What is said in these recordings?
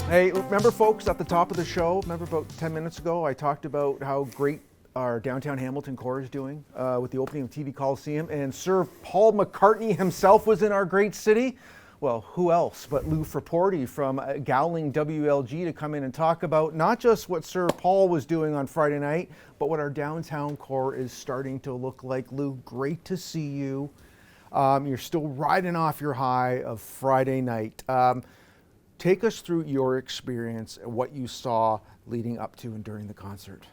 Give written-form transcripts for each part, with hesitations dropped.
Hey, remember folks, at the top of the show, remember about 10 minutes ago, I talked about how great our downtown Hamilton core is doing with the opening of TD Coliseum, and Sir Paul McCartney himself was in our great city. Well, who else but Lou Frapporti from Gowling WLG to come in and talk about not just what Sir Paul was doing on Friday night, but what our downtown core is starting to look like. Lou, great to see you. You're still riding off your high of Friday night. Take us through your experience and what you saw leading up to and during the concert.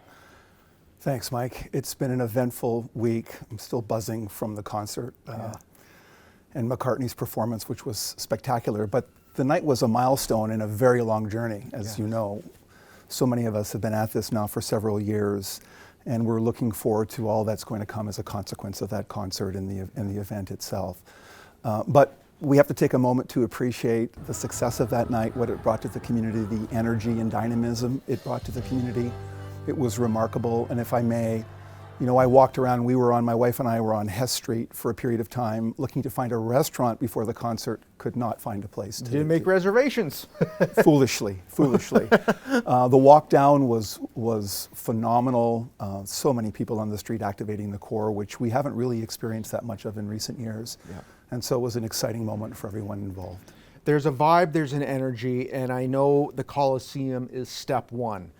Thanks, Mike. It's been an eventful week. I'm still buzzing from the concert and McCartney's performance, which was spectacular. But the night was a milestone in a very long journey, as you know. So many of us have been at this now for several years, and we're looking forward to all that's going to come as a consequence of that concert and the event itself. But we have to take a moment to appreciate the success of that night, what it brought to the community, the energy and dynamism it brought to the community. It was remarkable, and if I may, I walked around, my wife and I were on Hess Street for a period of time looking to find a restaurant before the concert, could not find a place. Didn't make reservations. Foolishly. The walk down was phenomenal. So many people on the street activating the core, which we haven't really experienced that much of in recent years. Yeah. And so it was an exciting moment for everyone involved. There's a vibe, there's an energy, and I know the Coliseum is step one.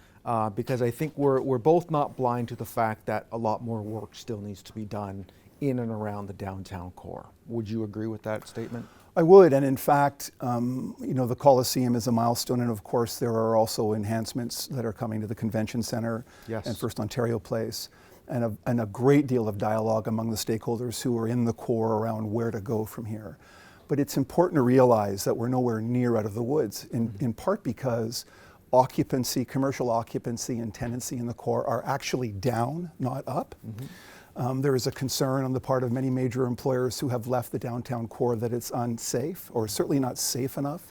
Because I think we're both not blind to the fact that a lot more work still needs to be done in and around the downtown core. Would you agree with that statement? I would, and in fact, the Coliseum is a milestone, and of course there are also enhancements that are coming to the Convention Center and First Ontario Place, and a great deal of dialogue among the stakeholders who are in the core around where to go from here. But it's important to realize that we're nowhere near out of the woods, in part because commercial occupancy and tenancy in the core are actually down, not up. There is a concern on the part of many major employers who have left the downtown core that it's unsafe, or certainly not safe enough.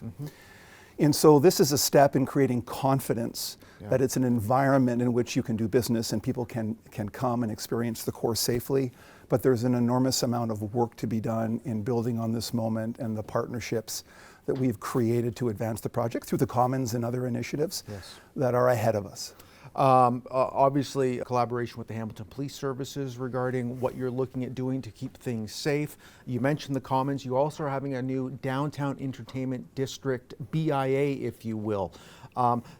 And so this is a step in creating confidence that it's an environment in which you can do business and people can come and experience the core safely. But there's an enormous amount of work to be done in building on this moment and the partnerships that we've created to advance the project through the Commons and other initiatives that are ahead of us. Obviously, a collaboration with the Hamilton Police Services regarding what you're looking at doing to keep things safe. You mentioned the Commons. You also are having a new downtown entertainment district, BIA, if you will.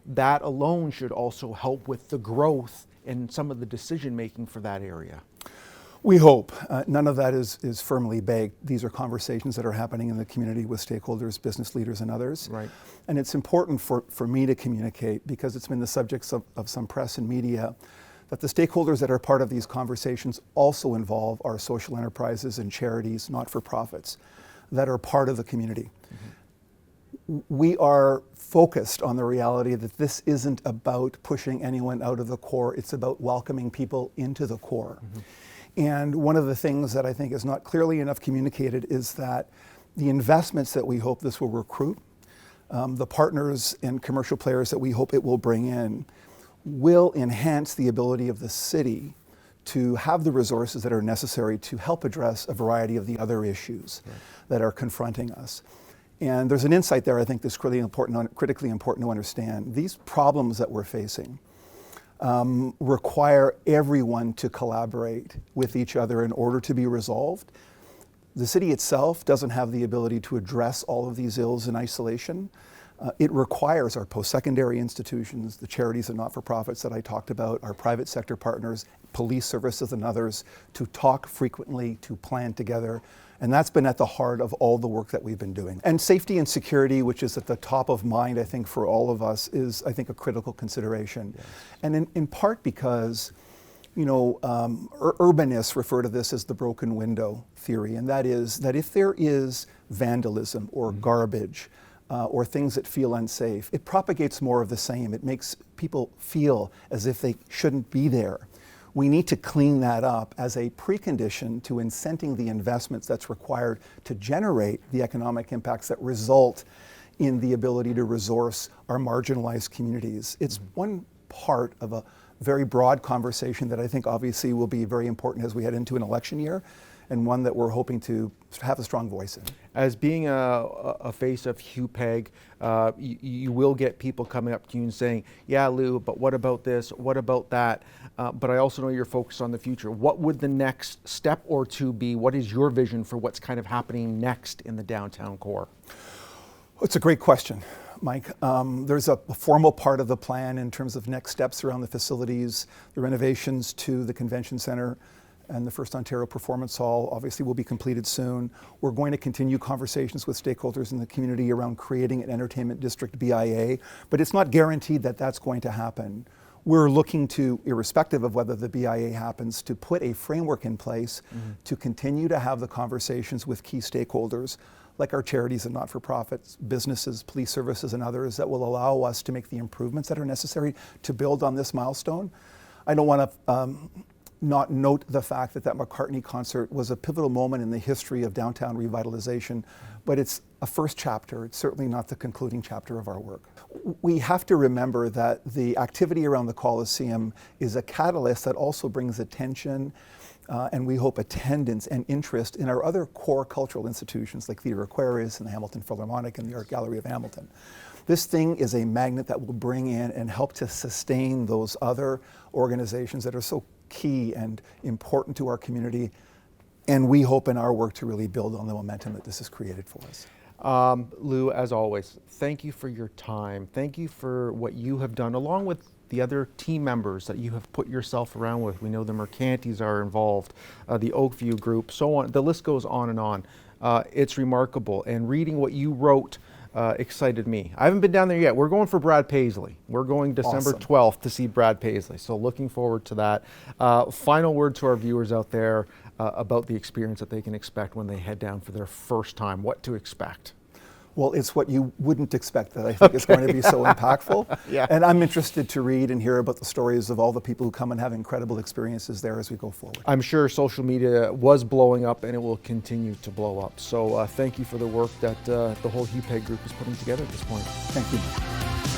That alone should also help with the growth and some of the decision making for that area. We hope. None of that is firmly baked. These are conversations that are happening in the community with stakeholders, business leaders, and others. Right. And it's important for me to communicate, because it's been the subject of some press and media, that the stakeholders that are part of these conversations also involve our social enterprises and charities, not-for-profits, that are part of the community. We are focused on the reality that this isn't about pushing anyone out of the core, it's about welcoming people into the core. And one of the things that I think is not clearly enough communicated is that the investments that we hope this will recruit, the partners and commercial players that we hope it will bring in, will enhance the ability of the city to have the resources that are necessary to help address a variety of the other issues that are confronting us. And there's an insight there I think that's critically important to understand. These problems that we're facing require everyone to collaborate with each other in order to be resolved. The city itself doesn't have the ability to address all of these ills in isolation. It requires our post-secondary institutions, the charities and not-for-profits that I talked about, our private sector partners, police services and others, to talk frequently, to plan together. And that's been at the heart of all the work that we've been doing. And safety and security, which is at the top of mind, I think, for all of us, is, I think, a critical consideration. And in part because, urbanists refer to this as the broken window theory, and that is that if there is vandalism or garbage or things that feel unsafe, it propagates more of the same. It makes people feel as if they shouldn't be there. We need to clean that up as a precondition to incenting the investments that's required to generate the economic impacts that result in the ability to resource our marginalized communities. It's one part of a very broad conversation that I think obviously will be very important as we head into an election year. and one that we're hoping to have a strong voice in. As being a face of HUPEG, you will get people coming up to you and saying, yeah, Lou, but what about this? What about that? But I also know you're focused on the future. What would the next step or two be? What is your vision for what's kind of happening next in the downtown core? It's a great question, Mike. There's a formal part of the plan in terms of next steps around the facilities, the renovations to the convention center, and the First Ontario Performance Hall obviously will be completed soon. We're going to continue conversations with stakeholders in the community around creating an entertainment district BIA, but it's not guaranteed that that's going to happen. We're looking to, irrespective of whether the BIA happens, to put a framework in place to continue to have the conversations with key stakeholders, like our charities and not-for-profits, businesses, police services, and others, that will allow us to make the improvements that are necessary to build on this milestone. I don't want to not note the fact that that McCartney concert was a pivotal moment in the history of downtown revitalization, but it's a first chapter. It's certainly not the concluding chapter of our work. We have to remember that the activity around the Coliseum is a catalyst that also brings attention and we hope attendance and interest in our other core cultural institutions like Theatre Aquarius and the Hamilton Philharmonic and the Art Gallery of Hamilton. This thing is a magnet that will bring in and help to sustain those other organizations that are so key and important to our community, and we hope in our work to really build on the momentum that this has created for us. Lou, as always, thank you for your time. Thank you for what you have done, along with the other team members that you have put yourself around with. We know the Mercantis are involved, the Oakview Group, so on. The list goes on and on. It's remarkable, and reading what you wrote excited me. I haven't been down there yet. We're going for Brad Paisley. We're going December 12th to see Brad Paisley, so looking forward to that. Final word to our viewers out there about the experience that they can expect when they head down for their first time. What to expect? Well, it's what you wouldn't expect that I think is going to be so impactful. Yeah. And I'm interested to read and hear about the stories of all the people who come and have incredible experiences there as we go forward. I'm sure social media was blowing up and it will continue to blow up. So thank you for the work that the whole HUPEG group is putting together at this point. Thank you.